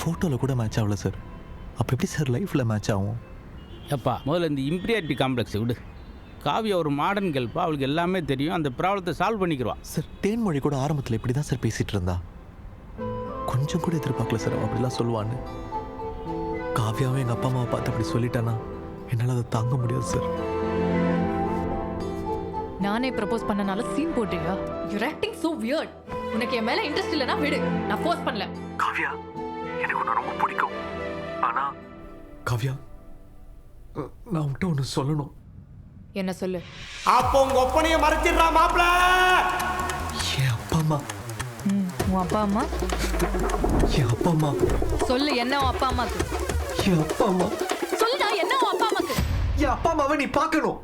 ஃபோட்டோவில் கூட மேட்ச் ஆகல சார். அப்போ எப்படி சார் லைஃப்பில் மேட்ச் ஆகும்? எப்பா முதல்ல இந்த இம்பீரியாரிட்டி காம்ப்ளெக்ஸ் விடு. காவியா ஒரு மாடர்ன் கேள்ப்பா, அவளுக்கு எல்லாமே தெரியும். அந்த ப்ராப்ளத்தை சால்வ் பண்ணிக்கிறவா. சார் தேன்மொழி கூட ஆரம்பத்தில் இப்படி தான் சார் பேசிகிட்டு இருந்தா. கொஞ்சம் கூட எதிர்பார்க்கல சார் அவன் அப்படிலாம் சொல்லுவான்னு. காவியாவும் எங்கள் அப்பா அம்மாவை பார்த்து அப்படி சொல்லிட்டானா என்னால் அதை தாங்க முடியாது சார். நானே ப்ரப்போஸ் பண்ணனால சீன் போட்டியா? You acting so weird. உனக்கு என் மேல இன்ட்ரெஸ்ட் இல்லனா விடு, நான் ஃபோர்ஸ் பண்ணல. காவியா எனக்கு உன்னை ரொம்ப பிடிக்கும். ஆனா காவியா நான் உன்கிட்ட ஒன்று சொல்லணும். என்ன சொல்லு? அப்போ உங்க ஒப்பனையை மறைச்சிடுறா மாப்ள. என் அப்பா அம்மா. உன் அப்பா அம்மா? என் அப்பா அம்மா. சொல்லு, என்ன உன் அப்பா அம்மாக்கு? என் அப்பா அம்மா. சொல்லுடா, என்ன உன் அப்பா அம்மாக்கு? என் அப்பா அம்மாவை நீ பார்க்கணும்.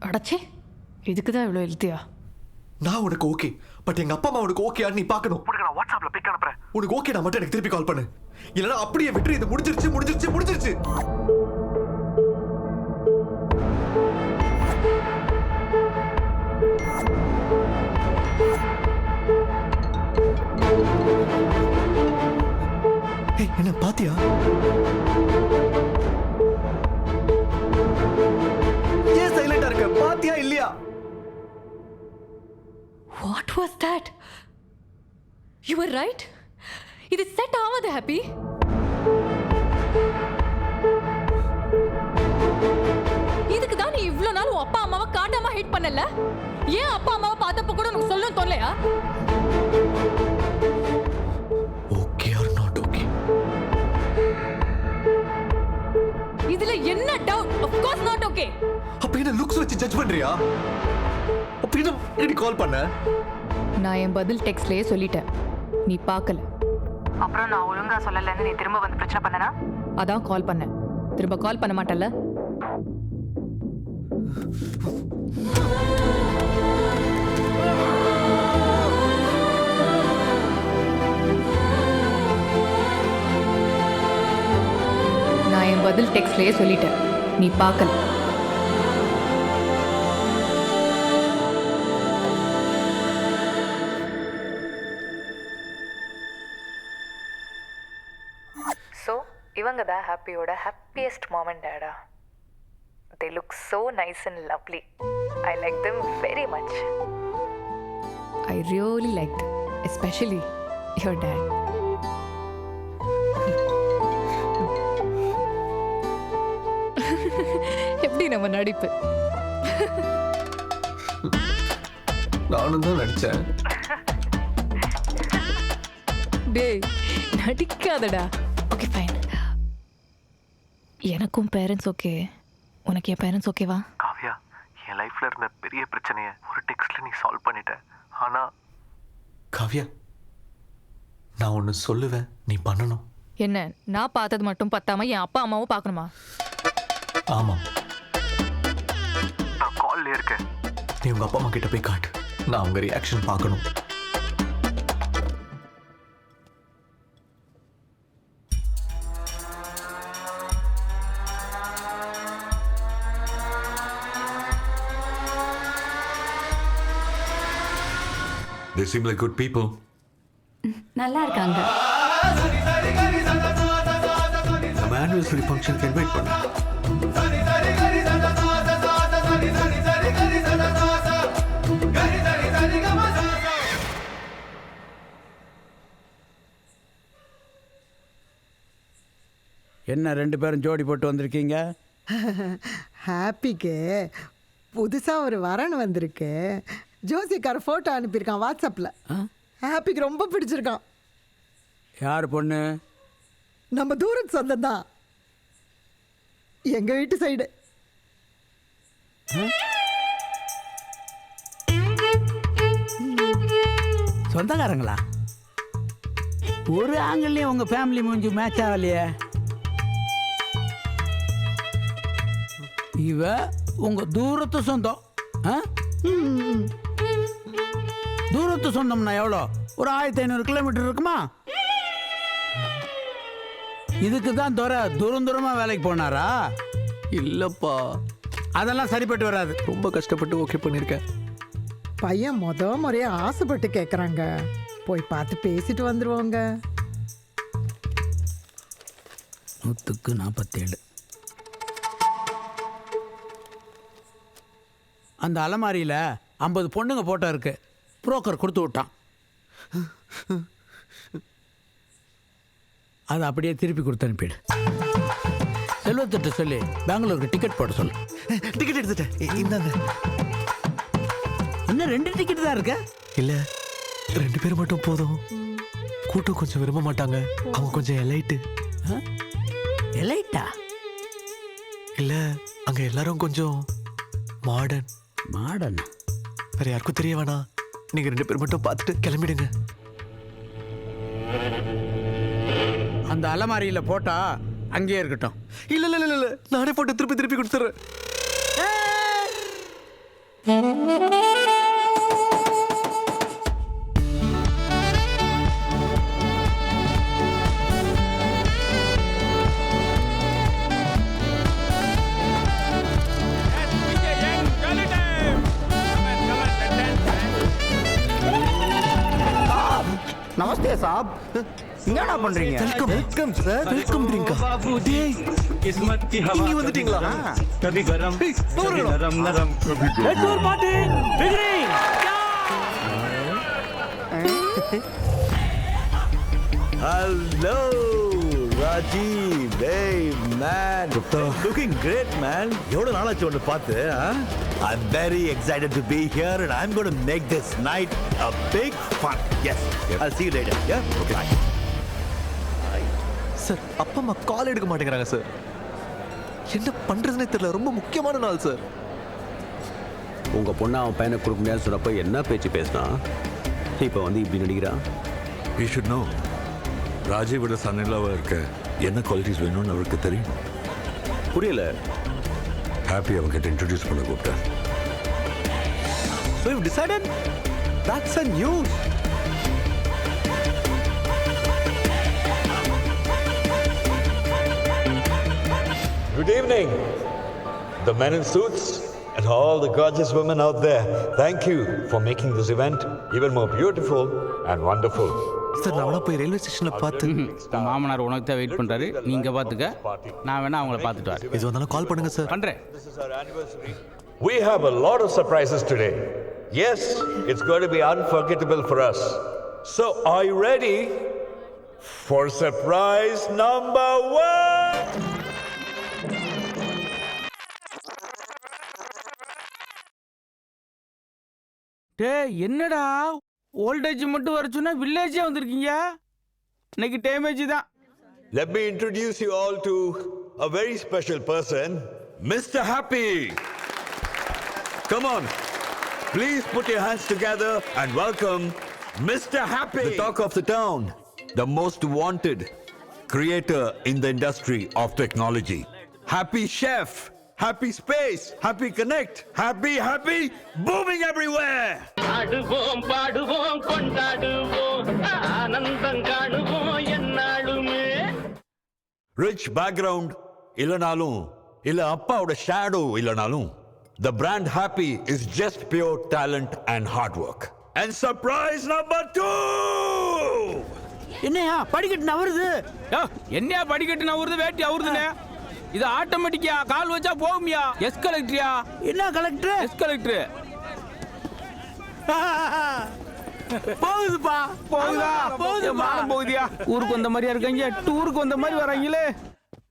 அடச்சே, இதுக்கு தான் இவ்வளோ எழுத்தியா? நான் உனக்கு ஓகே, பட் எங்க அப்பா அம்மா உனக்கு ஓகேன்னு நீ பார்க்கணும். உனக்கு நான் வாட்ஸ்அப்ல பிக் அனுப்புறேன். உனக்கு ஓகே நான் மட்டும் எனக்கு திருப்பி கால் பண்ணு. இல்லைன்னா அப்படியே விட்டு இது முடிஞ்சிருச்சு முடிஞ்சிருச்சு முடிஞ்சிருச்சு. என்ன பாத்தியா? ஏன் சைலண்டா இருக்க? பாத்தியா இல்லையா? What was that? You were right. இது செட் ஆகாது ஹாப்பி. இதுக்கு தான் நீ இவ்ளோ நாள் உன் அப்பா அம்மாவை காட்டாம ஹேட் பண்ணல. ஏன் அப்பா அம்மாவை பார்த்தப்ப கூட உனக்கு சொல்லணும் தோணலையா? Okay or not okay? இதுல என்ன doubt? Of course not okay. அப்ப என்ன லுக்ஸ் வச்சு ஜட்ஜ் பண்றியா? அப்ப என்ன கால் பண்ண? நான் என் பதில் டெக்ஸ்ட்லயே சொல்லிட்டேன், நீ பார்க்கல. அப்புறம் நான் ஒழுங்கா சொல்லலன்னு நீ திரும்ப வந்து பிரச்சனை பண்ணனா? அதான் கால் பண்ணேன். திரும்ப கால் பண்ண மாட்டல்ல? நான் என் பதில் டெக்ஸ்ட்லயே சொல்லிட்டேன், நீ பார்க்கல. ஸோ இவங்க தான் ஹாப்பியோட ஹாப்பியஸ்ட் மொமெண்ட் டேடா. They look so nice and lovely. I like them very much. I really liked, especially your dad. எப்படி நம்ம நடிப்பு? நானும் தான் நடிச்சேன். டேய் நடிக்காதடா. Okay fine. எனக்கும் பேரண்ட்ஸ் ஓகே, உனக்கு என் பேரண்ட்ஸ் ஓகேவா? காவியா, என் லைஃப்ல இருந்த பெரிய பிரச்சனையை ஒரு டெக்ஸ்ட்ல நீ சால்வ் பண்ணிட்ட. ஆனா காவியா, நான் ஒன்னு சொல்லுவேன், நீ பண்ணணும். என்ன, நான் பார்த்தது மட்டும் பத்தாம என் அப்பா அம்மாவும் பார்க்கணுமா? ஆமா, நான் கால்ல இருக்கேன். நீ உங்க அப்பா அம்மா கிட்ட போய் காட்டு. நான் அவங்க ரியாக்ஷன் பார்க்கணும். They seem like good people. நல்லா இருக்காங்க. நம்ம anniversary function க்கு இன்வைட் பண்ணு. என்ன ரெண்டு பேரும் ஜோடி போட்டு வந்திருக்கீங்க? ஹாப்பிக்கு புதுசாக ஒரு வரன் வந்திருக்கு. ஜோசிக்கார ஃபோட்டோ அனுப்பியிருக்கான் வாட்ஸ்அப்பில். ஹாப்பிக்கு ரொம்ப பிடிச்சிருக்கான். யார் பொண்ணு? நம்ம தூரத்து சொந்தம் தான், எங்கள் வீட்டு சைடு. சொந்தக்காரங்களா? ஒரு ஆங்கிள்லயும் உங்க ஃபேமிலி மூஞ்சி மேட்ச் ஆகலையே. இவ உங்க தூரத்து சொந்தம். தூரத்து சொந்தம்னா எவ்வளோ? ஒரு 1500 கிலோமீட்டர் இருக்குமா? இதுக்கு தான் தூரம் தூரமா வேலைக்கு போனாரா? இல்லப்பா, அதெல்லாம் சரிப்பட்டு வராது. ரொம்ப கஷ்டப்பட்டு ஓகே பண்ணியிருக்கேன். பையன் முறையாக ஆசைப்பட்டு கேட்குறாங்க. போய் பார்த்து பேசிட்டு வந்துடுவோங்க. 100க்கு 47. அந்த அலமாரியில் 50 பொண்ணுங்க போட்டோ இருக்கு. புரோக்கர் கொடுத்து விட்டான். அதை அப்படியே திருப்பி கொடுத்து அனுப்பிடு. செல்வத்திட்ட சொல்லி பெங்களூருக்கு டிக்கெட் போட சொல்லு. டிக்கெட் எடுத்துட்டேன். இந்தாங்க. இன்னும் 2 டிக்கெட் தான் இருக்கு. இல்லை 2 பேர் மட்டும் போதும். கூட்டம் கொஞ்சம் விரும்ப மாட்டாங்க. அவங்க கொஞ்சம் எலைட்டு. எலைட்டா? இல்லை அங்கே எல்லாரும் கொஞ்சம் மாடர்ன். மாடன்? வேற யாருக்கும் தெரிய வேணாம். நீங்கள் 2 பேர் மட்டும் பார்த்துட்டு கிளம்பிடுங்க. அந்த அலமாரியில் போட்டா அங்கேயே இருக்கட்டும். இல்லை இல்லை இல்லை இல்லை, நானே போட்டு திருப்பி திருப்பி கொடுத்துட்றேன். நமஸ்தே சாப், என்னடா பண்றீங்க? Welcome welcome sir. வெல்கம் ட்ரிங்கா. இங்க வந்துட்டீங்களா? கபி கரம் கபி நரம் நரம் கபி ஒரு பாட்டு beginning. Hello Rajiv. hey man, looking great man. எவ்வளவு நாளாச்சு உன்னை பார்த்து. I'm very excited to be here and I'm going to make this night a big fun. Yes, I'll see you later. Yeah, okay. Bye. Sir அப்பா அம்மா கால் எடுக்க மாட்டேங்கிறாங்க sir. என்ன பண்றதுன்னே தெரியல. ரொம்ப முக்கியமான நாள் சார். உங்க பொண்ணு அவன் பையனை கொடுக்க முடியாதுன்னு சொன்னப்ப என்ன பேச்சு பேசினா இப்போ வந்து இப்படி நடிக்கிறான். You should know. ராஜீவோட சன்னிலாவா இருக்க என்ன குவாலிட்டிஸ் வேணும்னு அவருக்கு தெரியும். புரியல. ஹாப்பி அவங்கிட்ட இன்ட்ரடியூஸ் பண்ண கூப்பிட்டேன். So you've decided? That's a news. Good evening, the men in suits and all the gorgeous women out there. Thank you for making this event even more beautiful and wonderful. Sir நான் வேணா போய் railway ஸ்டேஷன்ல பார்த்து. மாமனார் உனக்கு தான் wait பண்றாரு. நீங்க பாத்துக்க, நான் வேணா அவங்கள பார்த்துட்டு வரேன். இது வந்தாலும் கால் பண்ணுங்க சார். பண்றேன். We have a lot of surprises today. Yes, it's going to be unforgettable for us. So, are you ready for surprise number 1? டேய் என்னடா ஓல்டேஜ் மட்டும் வர சொன்னா வில்லேஜே வந்திருக்கீங்க. இன்னைக்கு டேமேஜ் தான். Let me introduce you all to a very special person, Mr. Happy. Come on, please put your hands together and welcome Mr. Happy. The talk of the town, the most wanted creator in the industry of technology. Happy chef, happy space, happy connect, happy booming everywhere. ஆடுவோம் பாடுவோம் கொண்டாடுவோம் ஆனந்தம் காணுவோம் என்னாலுமே. Rich background illanalum illa appaoda shadow illanalum, the brand Happy is just pure talent and hard work. And surprise number 2. என்னையா படிக்கட்டு நவருது? என்னையா படிக்கட்டு நவருது? வேட்டி அவருதுனே. இது ஆட்டோமேட்டிக்கா கால் வச்சா போகுமியா? எஸ் கலெக்டரியா? என்ன கலெக்டர்? S collector. போகுதுப்பா. போகுதா? போகுது. மானம் போகுதியா? ஊருக்கு வந்த மாதிரியா இருக்காங்க, டூருக்கு வந்த மாதிரி வராங்களே.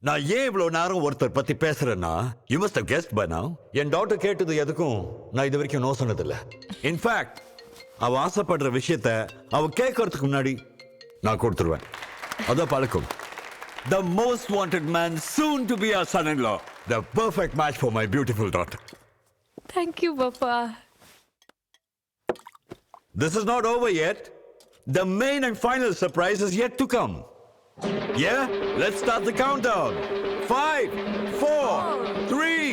நான் ஏன் இவ்வளவு நேரம் ஒருத்தர் பத்தி பேசுறேன்னா, you must have guessed by now. N doctor கேட்டது எதுக்கும் நான் இது வரைக்கும் நோ சொன்னதில்லை. இன்ஃபேக்ட் அவ ஆசைப்படுற விஷயத்த அவ கேட்கறதுக்கு முன்னாடி நான் கொடுத்துருவேன். அதான் பழக்கம். The most wanted man soon to be our son-in-law. The perfect match for my beautiful daughter. Thank you, Papa. This is not over yet. The main and final surprise is yet to come. Yeah? Let's start the countdown. 5, 4, 3,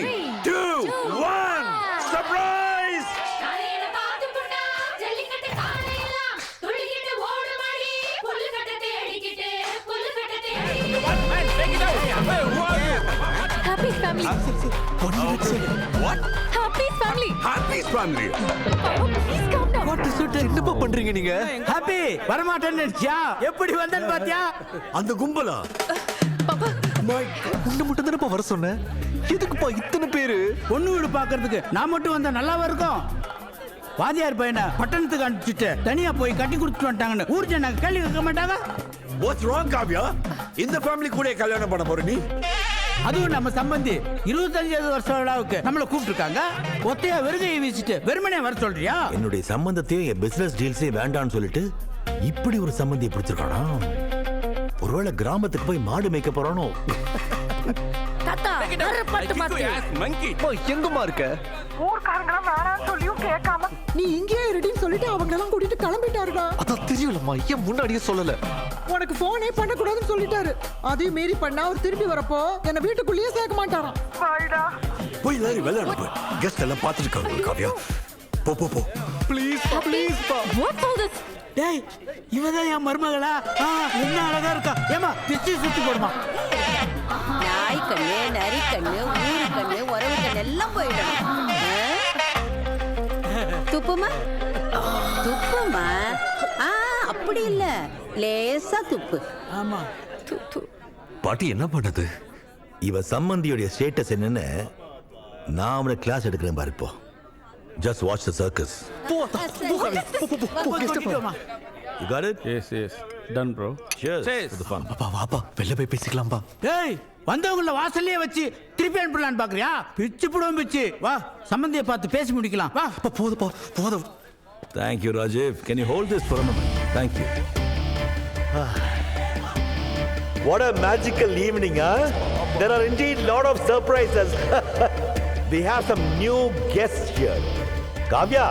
2, 1. Surprise! Happy's family. What? Happy's family. Happy's family. Please calm down. What is it? என்னப்பா பண்றீங்க நீங்க? Happy வரமாட்டேன்னு நினைச்சியா? எப்படி வந்தேன்னு பாத்தியா? அந்த கும்பலா? Papa, உன்னை மட்டும் தானேப்பா வர சொன்னேன். எதுக்குப்பா இத்தனை பேரு? பொண்ணு வீடு பார்க்கறதுக்கு நான் மட்டும் வந்தா நல்லாவா இருக்கும்? வாதியார் பையனை பட்டணத்துக்கு அனுப்பிச்சுட்டு தனியா போய் கட்டி கொடுத்துட்டு வந்துட்டாங்கன்னு ஊர் ஜனங்க கேள்வி கேட்க மாட்டாங்க? What's wrong, Kavya? இந்த ஃபேமிலி கூட கல்யாணம் பண்ண போற நீ? அதுவும் நம்ம சம்பந்தி 25வது வருஷ விழாவுக்கு நம்மளை கூப்பிட்டுருக்காங்க. ஒத்தையா வெறுகையை வீசிட்டு வெறுமனே வர சொல்றியா? என்னுடைய சம்பந்தத்தையும் என் பிசினஸ் டீல்ஸே வேண்டான்னு சொல்லிட்டு இப்படி ஒரு சம்பந்தியை பிடிச்சிருக்கானா? ஒருவேளை கிராமத்துக்கு போய் மாடு மேய்க்க போறானோ? தாத்தா பட்டு எங்கம்மா இருக்க? ஊர்க்காரங்களாம் வேணாம்னு சொல்லியும் கேட்காம நீ இங்கேயே இருடின்னு சொல்லிட்டு அவங்க எல்லாம் கூட்டிட்டு கிளம்பிட்டாருடா. அதான் தெரியலம்மா, ஏன் முன்னாடியே சொல்லல? உனக்கு போனே பண்ணக்கூடாதுன்னு சொல்லிட்டாரு. அதையும் மீறி பண்ணா அவர் திரும்பி வரப்போ என்ன வீட்டுக்குள்ளேயே சேர்க்க மாட்டாராம். போய் எல்லாரும் வெளில அனுப்பு. கெஸ்ட் எல்லாம் பார்த்துட்டு இருக்காங்க காவ்யா. போ போ போ. ப்ளீஸ் ப்ளீஸ் பா. What all this? டேய் இவதான் என் மருமகளா? என்ன அழகா இருக்கா. ஏமா திருச்சி சுத்தி போடுமா. நாய் கண்ணு, நரி கண்ணு, ஊரு கண்ணு, உறவு கண்ணு எல்லாம் போயிடணும். துப்புமா துப்புமா. அப்படி இல்ல, லேசா துப்பு. ஆமா. பாட்டி என்ன பண்ணது? இவ சம்பந்தியோட ஸ்டேட்டஸ் என்னன்னு நான் அவனை கிளாஸ் எடுக்கிறேன் பாரு. இப்போ just watch the circus. You got it? Yes. Done, bro. Cheers to the fun. அப்பா வாப்பா, வெளில போய் பேசிக்கலாம்பா. டேய் வந்தவங்கள வாசல்லே வச்சு திருப்பி அனுப்பலான்னு பாக்குறியா? பிச்சு புடுவோம் பிச்சு. வா சம்பந்தியை பார்த்து பேசி முடிக்கலாம். வா. அப்பா போதுப்பா போதும். Thank you, Rajiv. Can you hold this for a moment? Thank you. What a magical evening, huh? There are indeed lot of surprises. We have some new guests here. Kavya,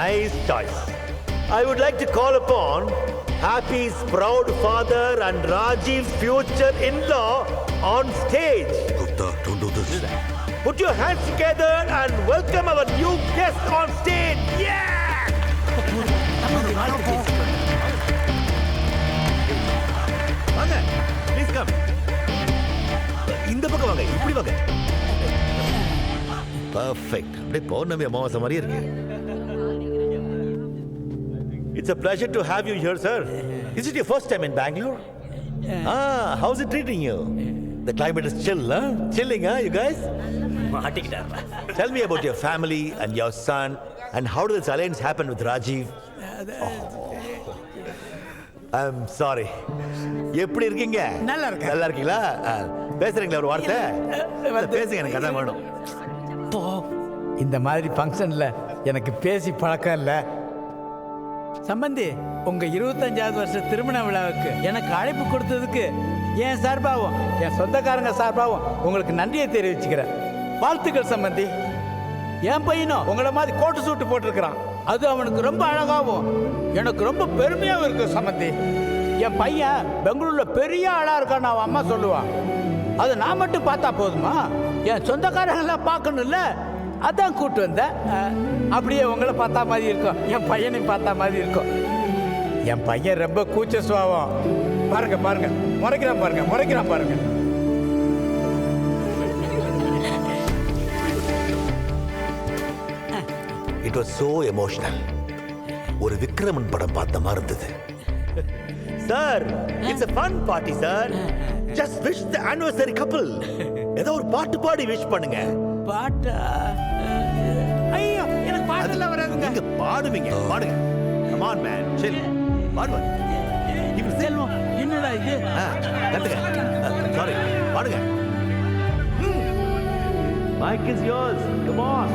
nice choice. I would like to call upon Happy's proud father and Rajiv's future in-law on stage. Gupta, don't do this. Put your hands together and welcome our new guest on stage. Yeah! வாங்க, please come. இந்த பக்கம் வாங்க, இப்படி வாங்க. Perfect. அப்படியே பௌர்ணமி அமாவாசை மாதிரி இருக்கு. It's a pleasure to have you here, sir. Is it your first time in Bangalore? How's it treating you? The climate is chill, huh? Chilling, huh, you guys? Tell me about your family and your son, and how did this alliance happen with Rajiv? I'm sorry. எப்படி இருக்கீங்க? நல்லா இருக்கேன். நல்லா இருக்கீங்களா? பேசுறீங்களா ஒரு வார்த்தை? பேசுங்க, எனக்கு அதான் வேணும். இந்த மாதிரி ஃபங்க்ஷன்ல எனக்கு பேசி பழக்கம் இல்லை. சம்பந்தி, உங்க 25வது வருஷ திருமண விழாவுக்கு எனக்கு அழைப்பு கொடுத்ததுக்கு என் சார்பாகவும் என் சொந்தக்காரங்க சார்பாகவும் உங்களுக்கு நன்றியை தெரிவிச்சுக்கிறேன். வாழ்த்துக்கள் சம்பந்தி. என் பையனும் உங்களை மாதிரி கோட்டு சூட்டு போட்டிருக்கிறான். அது அவனுக்கு ரொம்ப அழகாகவும் எனக்கு ரொம்ப பெருமையாகவும் இருக்கு சம்பந்தி. என் பையன் பெங்களூர்ல பெரிய ஆளா இருக்கான்னு அவன் அம்மா சொல்லுவான். அது நான் மட்டும் பார்த்தா போதுமா? என் சொந்தக்காரங்களாம் பார்க்கணும்ல, அதான் கூட்டு வந்தேன். அப்படியே உங்களை பார்த்தா மாதிரி இருக்கும், என் பையனையும் பார்த்தா மாதிரி இருக்கும். என் பையன் ரொம்ப கூச்ச சுபாவம். பாருங்க பாருங்க, முறைக்கிறான் பாருங்க. It was so emotional. ஒரு விக்ரமன் படம் பார்த்த மாதிரி இருந்தது. Sir, it's a fun party, sir. Just wish the anniversary couple. ஏதோ ஒரு பாட்டு பாடி விஷ் பண்ணுங்க. பாட்டா? ஐயோ, எனக்கு பாட்டெல்லாம் வராதுங்க. நீங்க பாடுவீங்க, பாடுங்க. Come on man, chill. பாடுவாங்க. இப்ப செல்வம், என்னடா இது? கட்டுங்க. Sorry, பாடுங்க. Mic is yours. Come on.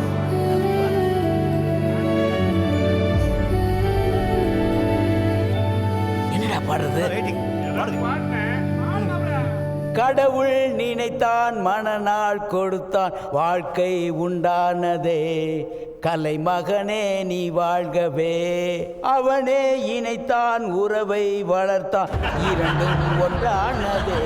என்னடா பாடுறது? பாடுங்க. கடவுள் நினைத்தான், மனநாள் கொடுத்தான், வாழ்க்கை உண்டானதே. கலைமகனே நீ வாழ்கவே. அவனே இணைத்தான், உறவை வளர்த்தான், இரண்டும் ஒன்றானதே.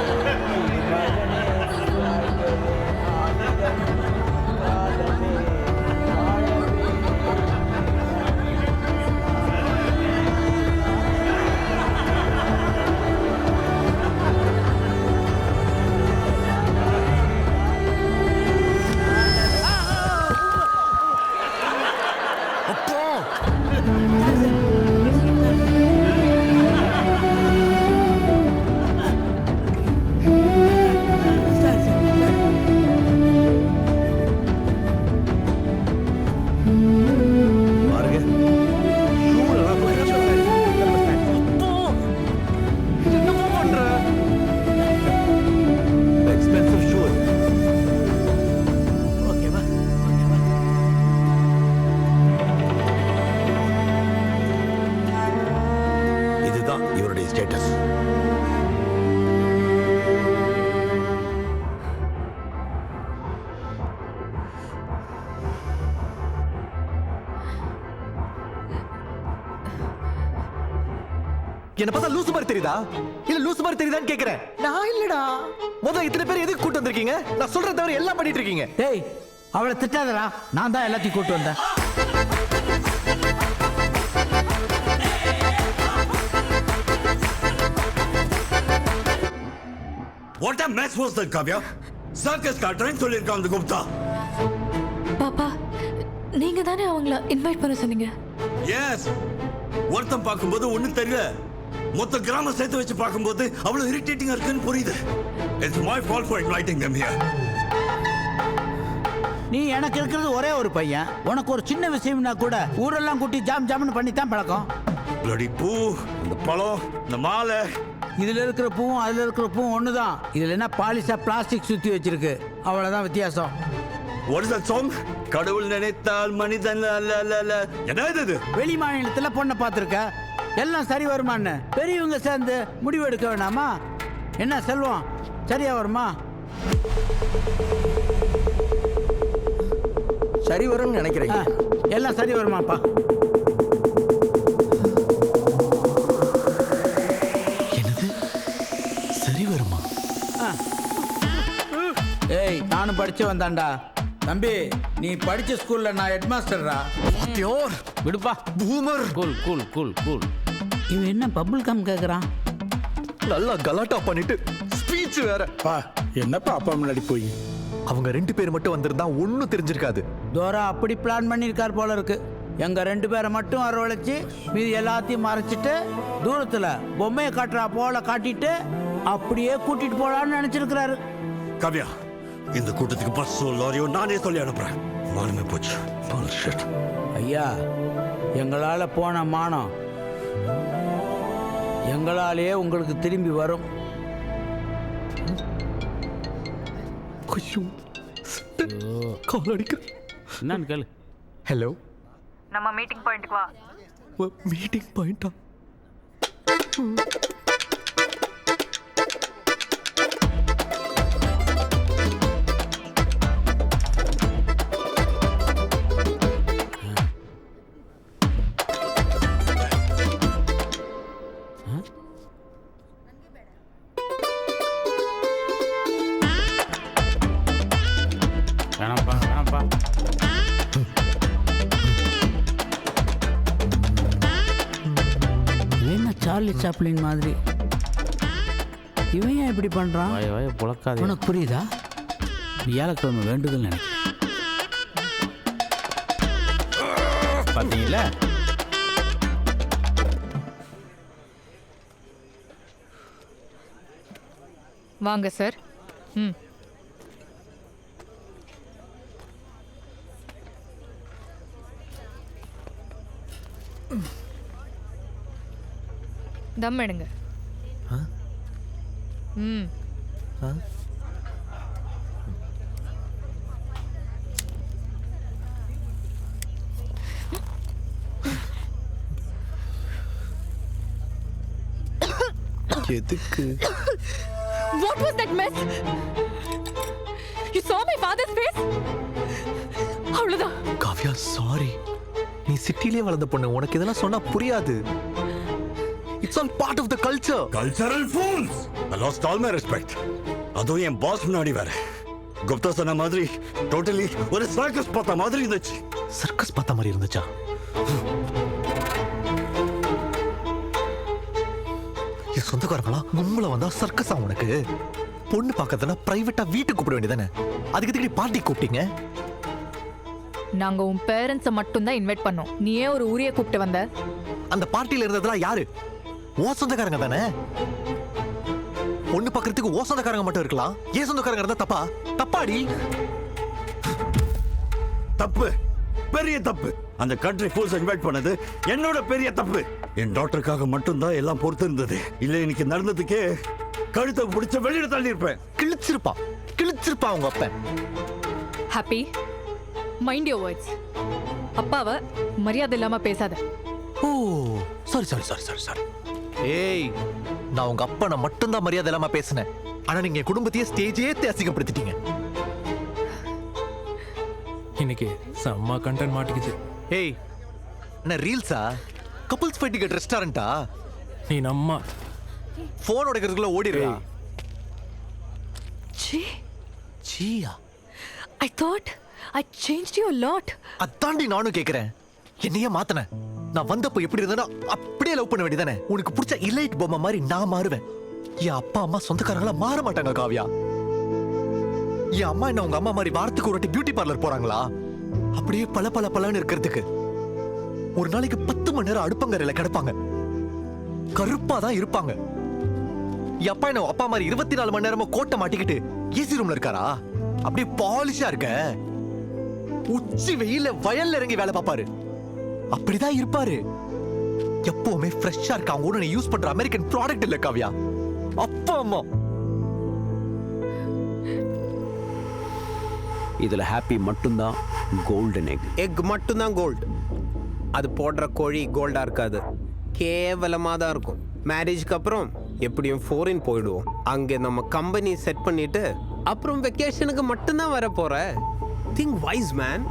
என்ன பார்த்தா லூசு மாதிரி தெரியுதா இல்ல லூசு மாதிரி தெரியுதான்னு கேக்குறேன். நான் இல்லடா. முதல்ல இத்தனை பேர் எதுக்கு கூட்டு வந்திருக்கீங்க? நான் சொல்ற தவிர எல்லாம் பண்ணிட்டு இருக்கீங்க. டேய் அவளை திட்டாதடா, நான் தான் எல்லாத்தையும் கூட்டு வந்தேன். What a mess was that, Kavya? Circus காட்டுறேன்னு சொல்லியிருக்கான் அந்த குப்தா. பாப்பா நீங்க தானே அவங்கள இன்வைட் பண்ண சொன்னீங்க. எஸ், ஒருத்தன் பார்க்கும்போது ஒன்றும் தெரியல, மொத்த கிராமம் சேர்த்து வச்சு பார்க்கும்போது அவ்வளவு இரிட்டேட்டிங்கா இருக்குன்னு புரியுது. It's my fault for inviting them here. நீ எனக்கு இருக்கிறது ஒரே ஒரு பையன், உனக்கு ஒரு சின்ன விஷயம்னா கூட ஊரெல்லாம் கூட்டி ஜாம் ஜாம்னு பண்ணி தான் பழக்கம். bloody பூ, இந்த பழம், இந்த மாலை, இதுல இருக்கிற பூவும் அதுல இருக்கிற பூவும் ஒண்ணுதான். இதுல என்ன பாலிஷா பிளாஸ்டிக் சுத்தி வச்சிருக்கு, அவ்வளவுதான் வித்தியாசம். What is that song? கடவுள் நினைத்தால் மனிதன் அல்ல. என்ன இது? வெளி மாநிலத்துல பொண்ணை பார்த்துருக்க, எல்லாம் சரி வருமான்னு பெரியவங்க சேர்ந்து முடிவு எடுக்க வேணாமா? என்ன செல்வம், சரியா வருமா? சரி வரும்னு நினைக்கிறேன். எல்லாம் சரி வருமாப்பா? என்னது சரி வருமா? ஏய் நானும் படிச்சு வந்தான்டா. தம்பி நீ படிச்ச ஸ்கூல்ல நான் ஹெட் மாஸ்டர்ரா. பியோர் விடுப்பா boomer. Cool cool cool cool. இவன் என்ன பபிள் கம் கேக்குறான்? நல்லா கலாட்டா பண்ணிட்டு ஸ்பீச் வேற. என்னப்பா அப்பா முன்னாடி போய் அவங்க 2 பேர் மட்டும் வந்திருந்தா ஒன்னும் தெரிஞ்சிருக்காது. தோரா அப்படி பிளான் பண்ணியிருக்கார் போல இருக்கு. எங்க 2 பேரை மட்டும் வரவழைச்சு மீதி எல்லாத்தையும் மறைச்சிட்டு தூரத்துல பொம்மையை காட்டுறா போல காட்டிட்டு அப்படியே கூட்டிட்டு போலான்னு நினைச்சிருக்கிறாரு. கவ்யா, இந்த கூட்டத்துக்கு பஸ்ஸோ லாரியோ நானே சொல்லி அனுப்புறேன். மானமே போச்சு. Bullshit. ஐயா எங்களால போன மானம் எங்களாலேயே உங்களுக்கு திரும்பி வரும். கால் அடிக்க. என்னன்னு கேளு. ஹலோ, நம்ம மீட்டிங் பாயிண்ட்க்கு வா. மீட்டிங் பாயிண்டா? வேணாம்ப்பா. என்ன சார்லி சாப்ளின் மாதிரி இவன் ஏன் இப்படி பண்றான்? உனக்கு புரியுதா? வியாழக்கிழமை வேண்டுதல் நினைக்கிறேன். பார்த்தீங்களா? வாங்க சார். தம் எடுங்க. எதுக்கு? What was that mess? You saw my father's face? அவ்வளவுதான். காவ்யா சாரி. நீ சிட்டிலே வளர்ந்த பொண்ணு, உனக்கு இதெல்லாம் சொன்னா புரியாது. It's all part of the culture. Cultural fools. I lost all my respect. அதுவும் என் பாஸ் முன்னாடி வேற. குப்தா சொன்ன மாதிரி டோட்டலி ஒரு சர்க்கஸ் பார்த்த மாதிரி இருந்துச்சு. சர்க்கஸ் பார்த்த மாதிரி இருந்துச்சா? என் சொந்தக்காரங்களா உங்களை வந்தா சர்க்கஸா உனக்கு? பொண்ணு பார்க்கறதுனா பிரைவேட்டா வீட்டுக்கு கூப்பிட வேண்டியதானே? அதுக்கு எதுக்கு பார்ட்டி கூப்பிட்டீங்க? நாங்க உன் பேரண்ட்ஸை மட்டும் தான் இன்வைட் பண்ணோம். நீ ஏன் ஒரு ஊரையே கூப்பிட்டு வந்த? அந்த பார்ட்டியில இருந்ததெல்லாம் யாரு? ஓ சொந்தக்காரங்க தானே. பொண்ணு பார்க்கறதுக்கு ஓ சொந்தக்காரங்க மட்டும் இருக்கலாம். ஏன் சொந்தக்காரங்க இருந்தா தப்பா? தப்பாடி. தப்பு, பெரிய தப்பு. அந்த கண்ட்ரி ஃபூல்ஸ் இன்வைட் பண்ணது என்னோட பெரிய தப்பு. என் டாக்டருக்காக மட்டும்தான் எல்லாம் பொறுத்து இருந்தது. இல்ல இன்னைக்கு நடந்ததுக்கே கழுத்தை பிடிச்ச வெளியில தள்ளி இருப்பேன். கிழிச்சிருப்பா உங்க அப்பா. Happy, mind your words. அப்பாவை மரியாதை இல்லாம பேசாத. ஓ சாரி. ஏய், நான் உங்க அப்பனை மட்டும்தான் மரியாதை இல்லாம பேசினேன். ஆனா நீங்க என் குடும்பத்தையே ஸ்டேஜே அசிங்கப்படுத்திட்டீங்க. இன்னைக்கு செம்ம கண்டென்ட் மாட்டிக்கிச்சு. ஏய், என்ன ரீல்ஸா? கப்புள்ஸ் ஃபைட்டிங் அட் ரெஸ்டாரண்டா? நீ நம்ம ஃபோன் உடைக்கிறதுக்குள்ள ஓடிடுறா. Chi, சீயா I thought I changed you a lot. அத்தாண்டி நானும் கேட்கிறேன். என்னையே மாத்தன. நான் வந்தப்போ எப்படி இருந்தேன்னா அப்படியே லவ் பண்ண வேண்டியதானே. உனக்கு பிடிச்ச இலைட் பொம்மை மாதிரி நான் மாறுவேன். என் அப்பா அம்மா சொந்தக்காரங்களா மாற மாட்டாங்க காவியா. என் அம்மா என்ன உங்க அம்மா மாதிரி வாரத்துக்கு ஒரு வாட்டி பியூட்டி பார்லர் போறாங்களா? அப்படியே பல பல பலன்னு இருக்கிறதுக்கு ஒரு நாளைக்கு 10 மணி நேரம் அடுப்பங்கரையில கிடப்பாங்க. கருப்பா தான் இருப்பாங்க. என் அப்பா என்ன அப்பா மாதிரி 24 மணி நேரமா கோட்டை மாட்டிக்கிட்டு ஏசி ரூம்ல இருக்காரா? அப்படியே பாலிஷா இருக்க. உச்சி வெயில வயல்ல இறங்கி வேலை பார்ப்பாரு. அப்படிதான் இருப்பாரு. எப்பவுமே ஃப்ரெஷ்ஷா இருக்க. அவங்க கூட யூஸ் பண்ற அமெரிக்கன் ப்ராடக்ட் இல்ல காவியா. அப்பா அம்மா இதுல ஹாப்பி மட்டும்தான் கோல்டன் எக். எக் மட்டும்தான் கோல்டு. அது போடுற கோழி கோல்டா இருக்காது, கேவலமாக தான் இருக்கும். மேரேஜ்க்கு அப்புறம் எப்படியும் ஃபாரின் போயிடுவோம். அங்கே நம்ம கம்பெனி செட் பண்ணிட்டு அப்புறம் வெக்கேஷனுக்கு மட்டும்தான் வர போற. Think wise man.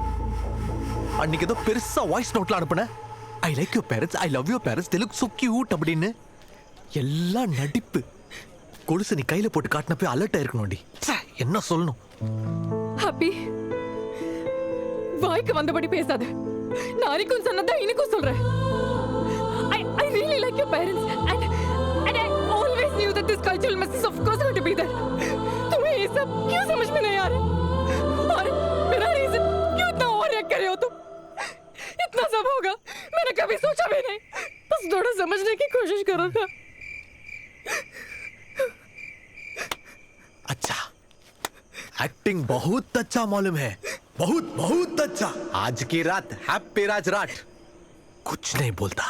அன்னைக்கு ஏதோ பெருசா வாய்ஸ் நோட்ல அனுப்புன. I like your parents, I love your parents, they look so cute அப்படின்னு. எல்லாம் நடிப்பு. கொலுசு நீ கையில போட்டு காட்டினப்போ அலர்ட் ஆயிருக்கணும்டி. என்ன சொல்லணும்? Happy, வாய்க்கு வந்தபடி பேசாத. நாளைக்கும் சொன்னதா இன்னைக்கும் சொல்றேன். I really like your parents and I always knew that this cultural mess is of course going to be there. तुम्हें ये सब क्यों समझ में नहीं आ रहा? और बिना रीजन क्यों इतना ओवररिएक्ट कर रहे हो तुम? इतना सब होगा मैंने कभी सोचा भी नहीं. बस थोड़ा समझने की कोशिश करो ना. अच्छा, एक्टिंग बहुत अच्छा मालूम है. बहुत बहुत अच्छा. आज की रात हैप्पी राज रात. कुछ नहीं बोलता,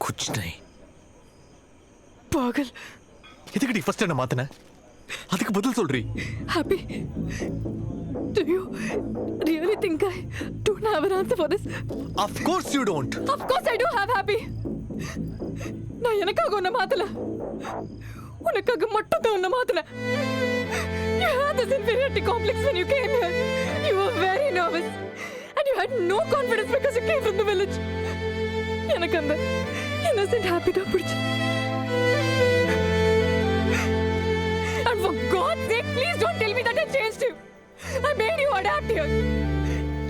कुछ नहीं. पागल. எதுக்குடி ஃபர்ஸ்ட் என்ன மாத்தன? அதுக்கு பதில் சொல்றீ. Happy, do you really think I don't have an answer for this? Of course you don't. Of course I do have, Happy. நான் எனக்காக உன்னை மாத்தல, உனக்காக மட்டும் தான் உன்னை மாத்தல. You had this inferiority complex when you came here. You were very nervous and you had no confidence because you came from the village. எனக்கு அந்த innocent happy தான் பிடிச்சு. And for God's sake, please don't tell me that I changed you. I made you adapt here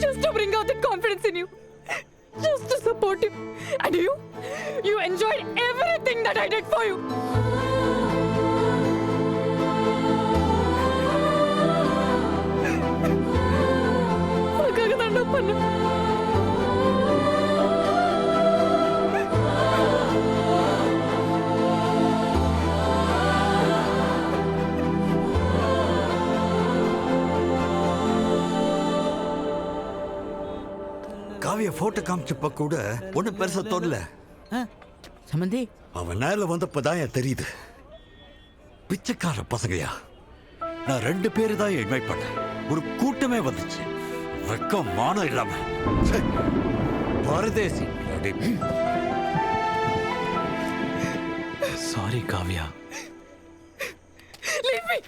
just to bring out that confidence in you, just to support you. And you enjoyed everything that I did for you. காவிய photo காமிச்சப்ப கூட ஒன்னும் பெருசா தோணல. சம்பந்தி, அவன் நேரில் வந்தப்பதான் தெரியுது. பிச்சைக்கார பசங்கயா. நான் 2 பேரு தான் இன்வைட் பண்ணேன். ஒரு கூட்டமே வந்துச்சு. வெக்கம் மானம் இல்லாம. பரதேசி. சாரி காவியா. Leave me.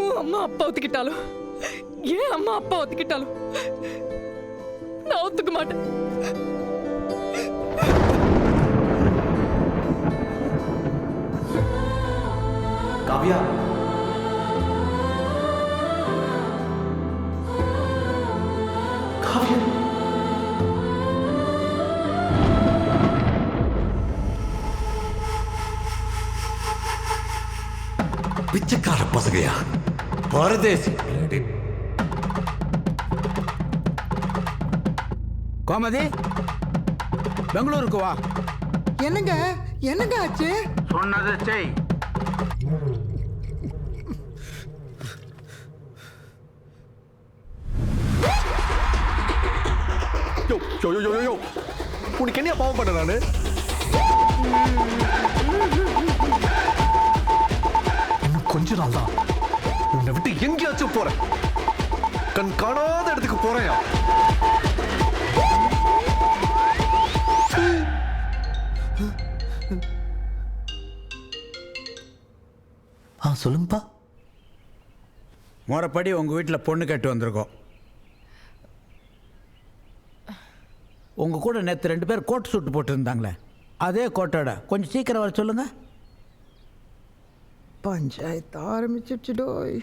உன் அம்மா அப்பா ஒத்துக்கிட்டாலும் ஏன் அம்மா அப்பா ஒத்துக்கிட்டாலும் நான் ஒத்துக்க மாட்டேன். காவியா, காவியா, பிச்சைக்கார பசங்கயா. பரதேசி. கோமதி, பெங்களூருக்கு வா. என்னங்க என்னங்க ஆச்சு? சொன்னதை செய். யோ யோ யோ யோ யோ, உனக்கு என்ன பாவம் பண்ண நானு? இன்னும் கொஞ்ச நாள் தான் உன்னை விட்டு எங்கேயாச்சும் போறேன். கண் காணாத இடத்துக்கு போறேன். சொல்லுங்கப்பா. முறைப்படி உங்க வீட்டில் பொண்ணு கட்டு வந்திருக்கோம். உங்கள் கூட நேற்று 2 பேர் கோட் சூட்டு போட்டுருந்தாங்களே, அதே கோட்டோட கொஞ்சம் சீக்கிரம் வர சொல்லுங்கள். பஞ்சாயத்து ஆரம்பிச்சிடுச்சோய்.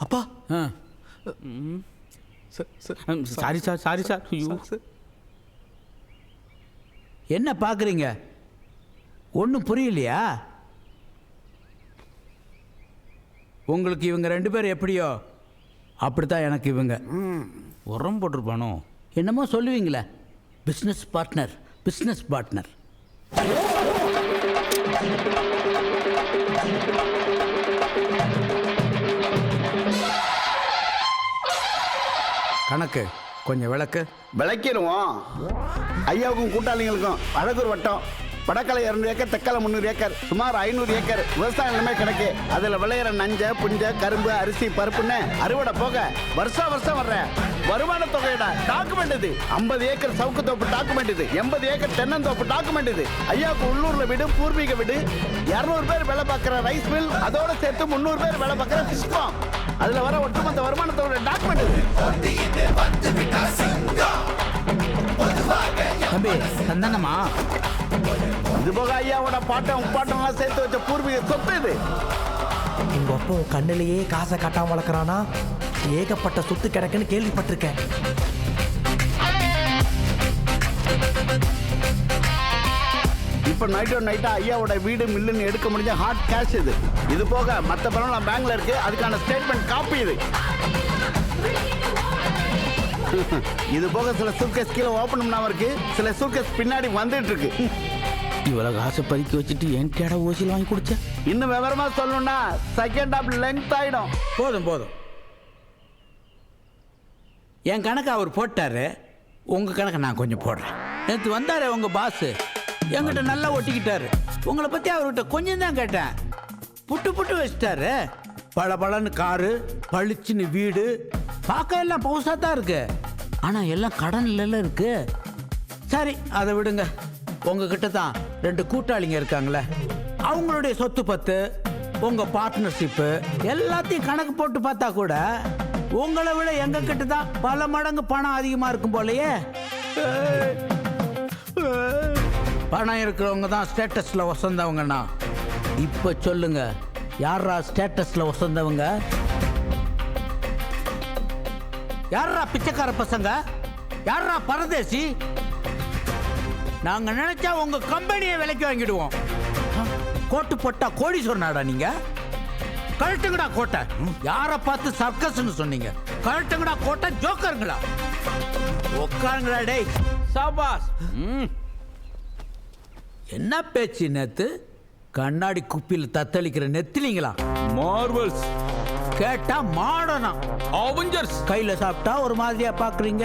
அப்பா. Sorry sir, sorry sir. என்ன பார்க்குறீங்க? ஒன்றும் புரியலையா? உங்களுக்கு இவங்க 2 பேர் எப்படியோ அப்படித்தான் எனக்கு இவங்க. உரம் போட்டிருப்பானோ என்னமோ சொல்லுவீங்களே, பிஸ்னஸ் பார்ட்னர், பிஸ்னஸ் பார்ட்னர். கணக்கு கொஞ்சம் விளக்கு. விளக்கிடுவோம். ஐயாவுக்கும் கூட்டாளிங்களுக்கும் அழகூர் வட்டம் வடக்கலை 200 ஏக்கர், தெக்கலை 300 ஏக்கர், சுமார் 500 ஏக்கர் விவசாய நிலைமை கிடக்கு. அதில் விளையிற நஞ்ச புஞ்ச கரும்பு அரிசி பருப்புன்னு அறுவடை போக வருஷம் வர்ற வருமான தொகையோட டாக்குமெண்ட் இது. 50 ஏக்கர் சவுக்கு தோப்பு டாக்குமெண்ட் இது. 80 ஏக்கர் தென்னந்தோப்பு டாக்குமெண்ட் இது. ஐயாவுக்கு உள்ளூர்ல வீடு, பூர்வீக வீடு, 200 பேர் வேலை பார்க்குற ரைஸ் மில், அதோட சேர்த்து 300 பேர் வேலை பார்க்குற ஃபிஷ் ஃபார்ம். அதுல வர ஒட்டுமொத்த வருமானத்தோட டாக்குமெண்ட் இது. தம்பி சந்தானமா, இது போக ஐயாவோட பாட்டம் உப்பாட்டம்லாம் சேர்த்து வச்ச பூர்வீக சொத்து இது. உங்க அப்பா கண்ணிலேயே காசை கட்டாம வளர்க்குறானா? ஏகப்பட்ட சொத்து கிடக்குன்னு கேள்விப்பட்டிருக்கேன். இப்ப நைட்டா ஐயாவோட வீடு மில்லுன்னு எடுக்க முடிஞ்ச ஹாட் கேஷ் இது. இது போக மற்ற பணம் பேங்க்ல இருக்கு. அதுக்கான ஸ்டேட்மெண்ட் காப்பி இது. இது போக சில சூட்கேஸ் கீழே ஓபன் பண்ணாம இருக்கு, சில சூட்கேஸ் பின்னாடி வந்துட்டு இருக்கு. இவ்வளவு காசை பறிக்க வச்சுட்டு என் கேட ஓசியில் வாங்கி குடிச்ச. இன்னும் விவரமா சொல்லணும்னா செகண்ட் ஹாஃப் லெங்த் ஆயிடும். போதும் போதும். என் கணக்கு அவர் போட்டாரு, உங்க கணக்கு நான் கொஞ்சம் போடுறேன். நேற்று வந்தாரு உங்க பாஸ், என்கிட்ட நல்லா ஒட்டிக்கிட்டாரு. உங்களை பத்தி அவர்கிட்ட கொஞ்சம் தான் கேட்டேன், புட்டு வச்சிட்டாரு. பளபளன்னு காரு, பளிச்சுன்னு வீடு, பார்க்க எல்லாம் பவுசா தான் இருக்கு. ஆனா எல்லாம் கடன்ல இருக்கு. சரி அதை விடுங்க. உங்ககிட்ட தான் 2 கூட்டாளிங்க இருக்காங்களே, அவங்களுடைய சொத்து பத்து, உங்க பார்ட்னர்ஷிப்பு எல்லாத்தையும் கணக்கு போட்டு பார்த்தா கூட உங்களை விட எங்க கிட்ட தான் பல மடங்கு பணம் அதிகமா இருக்கும் போலயே. பணம் இருக்கிறவங்க தான் ஸ்டேட்டஸ்ல வசந்தவங்கன்னா, இப்ப சொல்லுங்க, யாரா ஸ்டேட்டஸ்ல வசந்தவங்க? யாரா பிச்சைக்கார பசங்க? யாரா பரதேசி? நாங்க நினைச்சா உங்க கம்பெனியை விலைக்கு வாங்கிடுவோம். கோட்டு போட்டா கோடீஸ்வரனாடா நீங்க? கழட்டுங்கடா கோட்டை. யார பார்த்து சர்க்கஸ்னு சொன்னீங்க? கழட்டுங்கடா கோட்டை. ஜோக்கருங்களா? உட்காருங்கடா டேய். சாபாஸ். என்ன பேச்சு நேத்து? கண்ணாடி குப்பியில் தத்தளிக்கிற நெத்திலிங்களா? மார்வல்ஸ். கேட்டா மாடனா அவெஞ்சர்ஸ். கையில சாப்பிட்டா ஒரு மாதிரியா பாக்குறீங்க,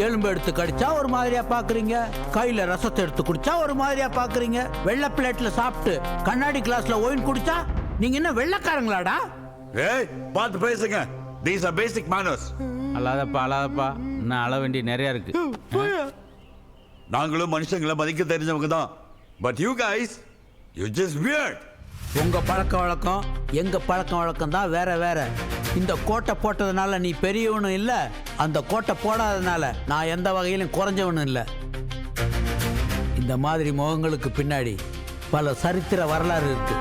எலும்பு எடுத்து கடிச்சா ஒரு மாதிரியா பாக்குறீங்க, கையில ரசத்தை எடுத்து குடிச்சா ஒரு மாதிரியா பாக்குறீங்க, வெள்ளை பிளேட்ல சாப்பிட்டு கண்ணாடி கிளாஸ்ல ஒயின் குடிச்சா நீங்க என்ன வெள்ளைக்காரங்களாடா? ஏய் பாத்து பேசுங்க. These are basic manners. அல்லாதப்பா நான் அள வேண்டிய நிறைய இருக்கு. நாங்களும் மனுஷங்களை மதிக்க தெரிஞ்சவங்க தான். But you guys, you just weird. உங்க பழக்க வழக்கம் எங்க பழக்க வழக்கம் தான் வேற. இந்த கோட்டை போட்டதுனால நீ பெரியவனும் இல்ல, அந்த கோட்டை போடாதனால நான் எந்த வகையிலும் குறைஞ்சவனும் இல்ல. இந்த மாதிரி முகங்களுக்கு பின்னாடி பல சரித்திர வரலாறு இருக்கு.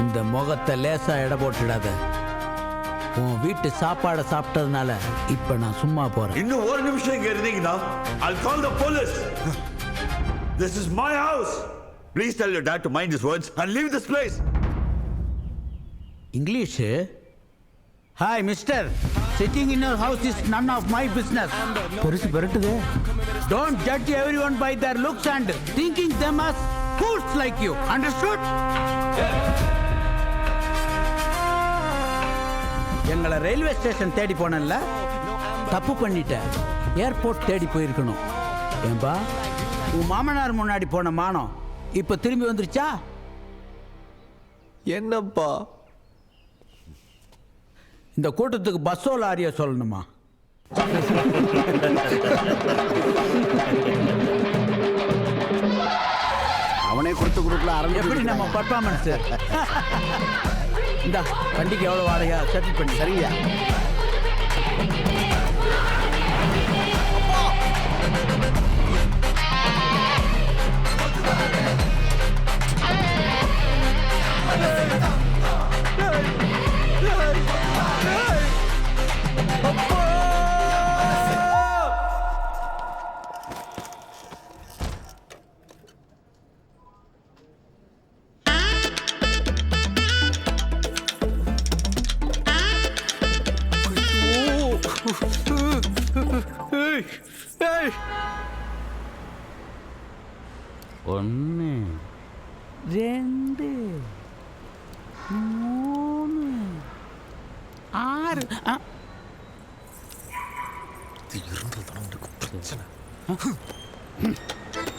இந்த முகத்தை லேசா எடை போட்டுடாத. உன் வீட்டு சாப்பாடை சாப்பிட்டதுனால இப்ப நான் சும்மா போறேன். இன்னும் ஒரு நிமிஷம் இங்க இருந்தீங்கன்னா I'll call the police. This is my house. Please tell your dad to mind his words and leave this place. English? Hi, mister. Sitting in your house is none of my business. பெருசு பெருட்டுது. Don't judge everyone by their looks and thinking them as fools like you. Understood? எங்களை railway station தேடி போனேன்ல, தப்பு பண்ணிட்டேன். Airport தேடி போயிருக்கணும். ஏன்பா உன் மாமனார் முன்னாடி போன மானம் இப்ப திரும்பி வந்துருச்சா? என்னப்பா இந்த கூட்டத்துக்கு பஸ்ஸோ லாரியோ சொல்லணுமா? அவனே கொடுத்து குரூப்ல எப்படி நம்ம பர்ஃபார்மன்ஸ்? இந்தா வண்டிக்கு எவ்வளோ வாடகையா செட்டில் பண்ணி சரியா ஒன்று 2 3 6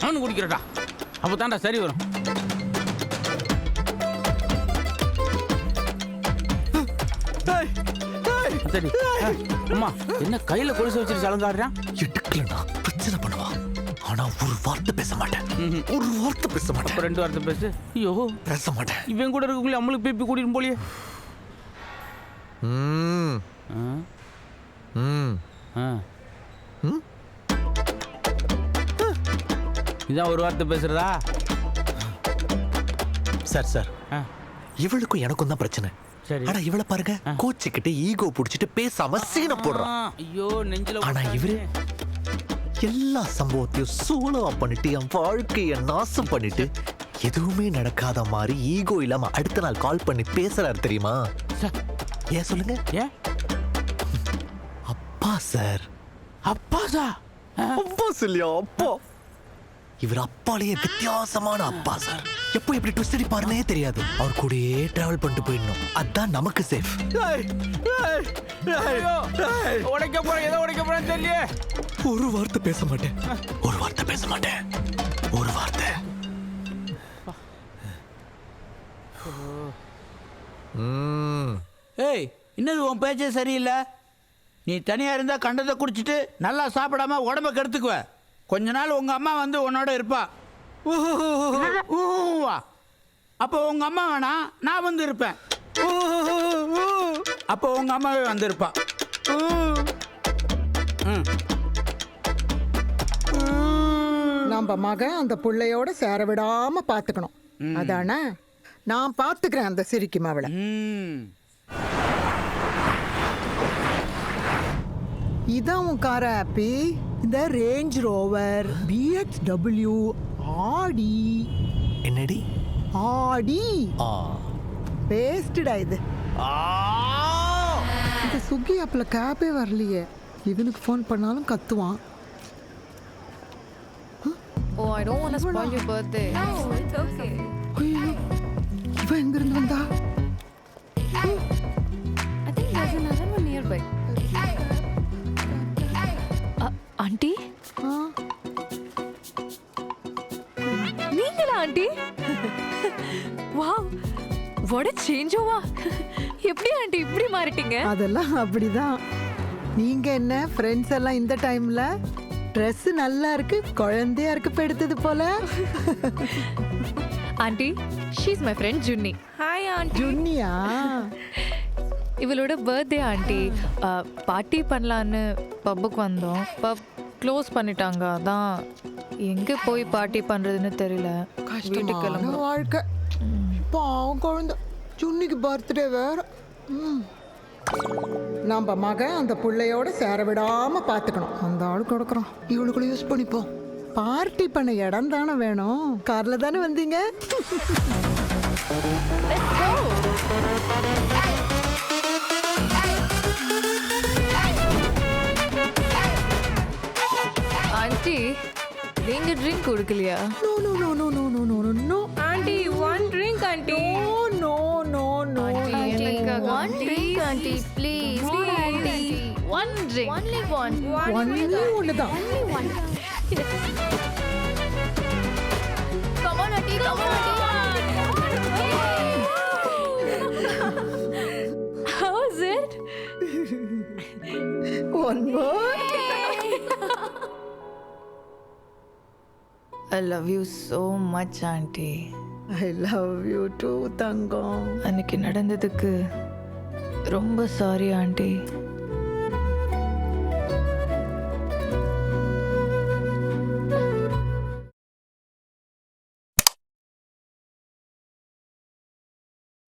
அவனு குடிக்கிறடா அப்போ தாண்டா சரி வரும். சரி அம்மா என்ன கையில கொலுசு வச்சுட்டு சலங்காடுறான். எடுக்கலண்ணா பிரச்சனை பண்ணுவா. ஆனா ஒரு வார்த்தை பேச மாட்டேன். ஒரு வார்த்தை பேச மாட்டேன். அப்ப 2 வார்த்தை பேசு. ஐயோ பேச மாட்டேன். இவன் கூட இருக்கக்குள்ளே நம்மளுக்கு பேப்பி கூட்டிட்டு போலியே. இதான் ஒரு வார்த்தை பேசுறதா? சார் சார் இவளுக்கும் எனக்கும் தான் பிரச்சனை. ஆனா இவளை பாருங்க கோச்சிக்கிட்டு ஈகோ புடிச்சிட்டு பேசாம சீனை போடுறான். ஐயோ நெஞ்சில. ஆனா இவரு எல்லா சம்பவத்தையும் சூழவா பண்ணிட்டு என் வாழ்க்கைய நாசம் பண்ணிட்டு எதுவுமே நடக்காத மாதிரி ஈகோ இல்லாம அடுத்த நாள் கால் பண்ணி பேசுறாரு தெரியுமா? ஏன் சொல்லுங்க? ஏன்? அப்பா சார். அப்பா சார்? அப்பா சொல்லியா? அப்பா. இவர் அப்பாலேயே வித்தியாசமான அப்பா சார். எப்போ எப்படி ட்விஸ்ட் அடிப்பாருன்னே தெரியாது. அவர் கூடயே டிராவல் பண்ணிட்டு போயிடணும். அதான் நமக்கு சேஃப். உடைக்க போறேன், ஏதோ உடைக்க போறேன்னு தெரியலையே. ஒரு வார்த்தை பேச மாட்டேன். ஒரு வார்த்தை பேச மாட்டேன். ஒரு வார்த்தை. ஏய் இன்னது உன் பேச்சே சரியில்லை. நீ தனியா இருந்தா கண்டதை குடிச்சிட்டு நல்லா சாப்பிடாம உடம்ப கெடுத்துக்குவ. கொஞ்ச நாள் உங்க அம்மா வந்து உன்னோட இருப்பா. அப்போ உங்க அம்மா வேணா நான் வந்து இருப்பேன். அப்போ உங்க அம்மாவே வந்திருப்பா. நம்ம மகன் அந்த பிள்ளையோட சேர விடாம பாத்துக்கணும். அதானே? நான் பாத்துக்கிறேன் அந்த சிரிக்கி மாவளை. இதான் உன் கார ஆப்பி. இந்த ரேஞ்ச் ரோவர், BMW, ஆடி. என்னடி? ஆடி. பேஸ்டடா இது. இந்த சுக்கி ஆப்ல கேப்பே வரலையே. இவனுக்கு ஃபோன் பண்ணாலும் கத்துவான். Oh, I don't want to spoil your birthday. No, it's okay. இவன் எங்க இருந்து வந்தா? I think there's another one nearby. Auntie? நீங்களா auntie? Wow, what a change over. எப்படி ஆண்டி இப்படி மாறிட்டீங்க? அதெல்லாம் அப்படிதான். நீங்க என்ன ஃப்ரெண்ட்ஸ் எல்லாம் இந்த டைம்ல ட்ரெஸ் நல்லா இருக்கு, குழந்தையா இருக்கு எடுத்தது போல. Auntie, she is my friend Junni. Hi auntie. ஜுன்னியா? இவளோட பர்த்டே ஆண்டி. பார்ட்டி பண்ணலான்னு பப்புக்கு வந்தோம். பப் க்ளோஸ் பண்ணிட்டாங்க. அதான் எங்கே போய் பார்ட்டி பண்ணுறதுன்னு தெரியல. வீட்டுக்கு கிளம்புறோம். வாழ்க்கை பாவம் குழந்தை. ஜுன்னிக்கு பர்த்டே வேற. நம்ம மகன் அந்த பிள்ளையோட சேர விடாம பாத்துக்கணும். அந்த ஆளு கொடுக்குறோம். இவளுக்குள்ள யூஸ் பண்ணிப்போம். பார்ட்டி பண்ண இடம் தானே வேணும். கார்ல தானே வந்தீங்க. ஆண்டி, நீங்க ட்ரிங்க் கொடுக்கலையா? No no no no no no no no. Aunty, one drink aunty. No no no. one drink aunty, please. One drink. Only one. Only one தான். Come on auntie, come on auntie. How is it? One more. I love you so much, auntie. I love you too தங்கம். அன்னைக்கு நடந்ததுக்கு ரொம்ப sorry aunty.